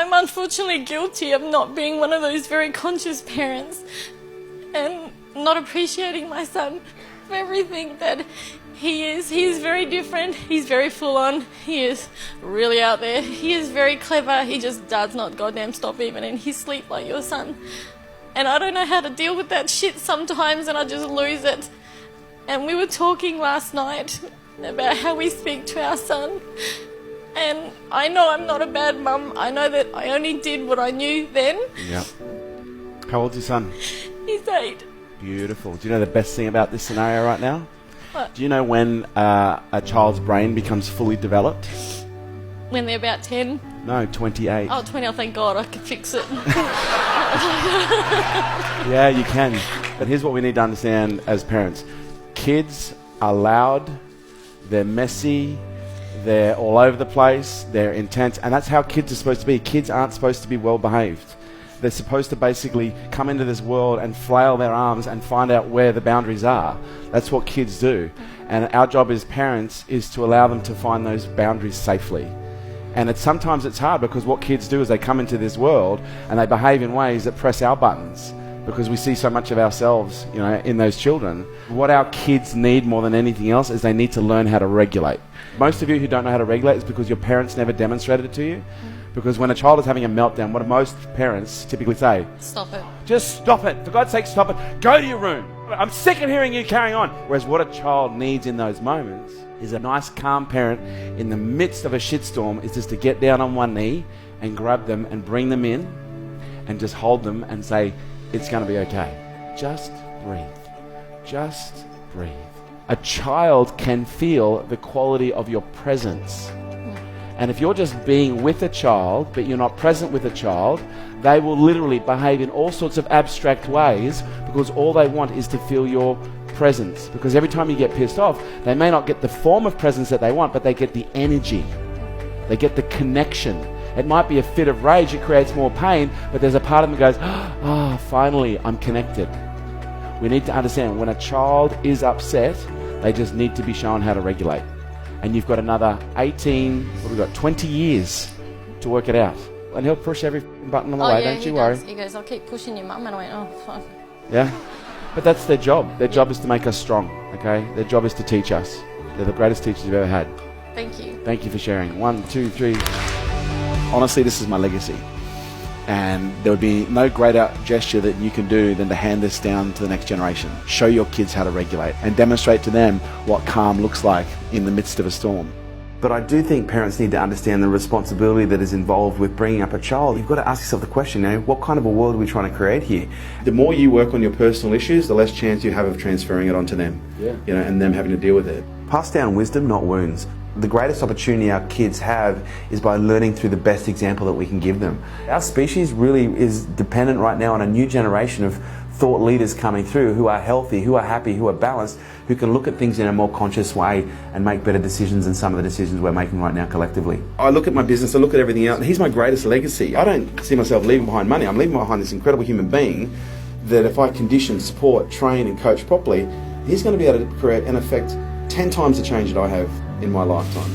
I'm unfortunately guilty of not being one of those very conscious parents and not appreciating my son for everything that he is. He is very different. He's very full on. He is really out there. He is very clever. He just does not goddamn stop even in his sleep like your son. And I don't know how to deal with that shit sometimes, and I just lose it. And we were talking last night about how we speak to our son. And I know I'm not a bad mum. I know that I only did what I knew then. Yeah. How old's your son? He's 8. Beautiful. Do you know the best thing about this scenario right now? What? Do you know when a child's brain becomes fully developed? When they're about 10? No, 28. Oh, 20, oh, thank God, I can fix it. Yeah, you can. But here's what we need to understand as parents. Kids are loud, they're messy, they're all over the place, they're intense, and that's how kids are supposed to be. Kids aren't supposed to be well behaved. They're supposed to basically come into this world and flail their arms and find out where the boundaries are. That's what kids do. And our job as parents is to allow them to find those boundaries safely. And sometimes it's hard because what kids do is they come into this world and they behave in ways that press our buttons because we see so much of ourselves, in those children. What our kids need more than anything else is they need to learn how to regulate. Most of you who don't know how to regulate is because your parents never demonstrated it to you. Because when a child is having a meltdown, what do most parents typically say? Stop it. Just stop it. For God's sake, stop it. Go to your room. I'm sick of hearing you carrying on. Whereas what a child needs in those moments is a nice, calm parent in the midst of a shitstorm is just to get down on one knee and grab them and bring them in and just hold them and say, it's going to be okay. Just breathe. Just breathe. A child can feel the quality of your presence. And if you're just being with a child, but you're not present with a child, they will literally behave in all sorts of abstract ways because all they want is to feel your presence. Because every time you get pissed off, they may not get the form of presence that they want, but they get the energy. They get the connection. It might be a fit of rage, it creates more pain, but there's a part of them that goes, finally, I'm connected. We need to understand when a child is upset, they just need to be shown how to regulate. And you've got another 20 years to work it out. And he'll push every button on the way, don't you worry. He goes, I'll keep pushing your mum. And I went, oh, fuck. Yeah? But that's their job. Their job is to make us strong, okay? Their job is to teach us. They're the greatest teachers you've ever had. Thank you. Thank you for sharing. 1, 2, 3. Honestly, this is my legacy. And there would be no greater gesture that you can do than to hand this down to the next generation. Show your kids how to regulate and demonstrate to them what calm looks like in the midst of a storm. But I do think parents need to understand the responsibility that is involved with bringing up a child. You've got to ask yourself the question, what kind of a world are we trying to create here? The more you work on your personal issues, the less chance you have of transferring it onto them, and them having to deal with it. Pass down wisdom, not wounds. The greatest opportunity our kids have is by learning through the best example that we can give them. Our species really is dependent right now on a new generation of thought leaders coming through who are healthy, who are happy, who are balanced, who can look at things in a more conscious way and make better decisions than some of the decisions we're making right now collectively. I look at my business, I look at everything else, and he's my greatest legacy. I don't see myself leaving behind money. I'm leaving behind this incredible human being that if I condition, support, train and coach properly, he's going to be able to create and affect 10 times the change that I have in my lifetime.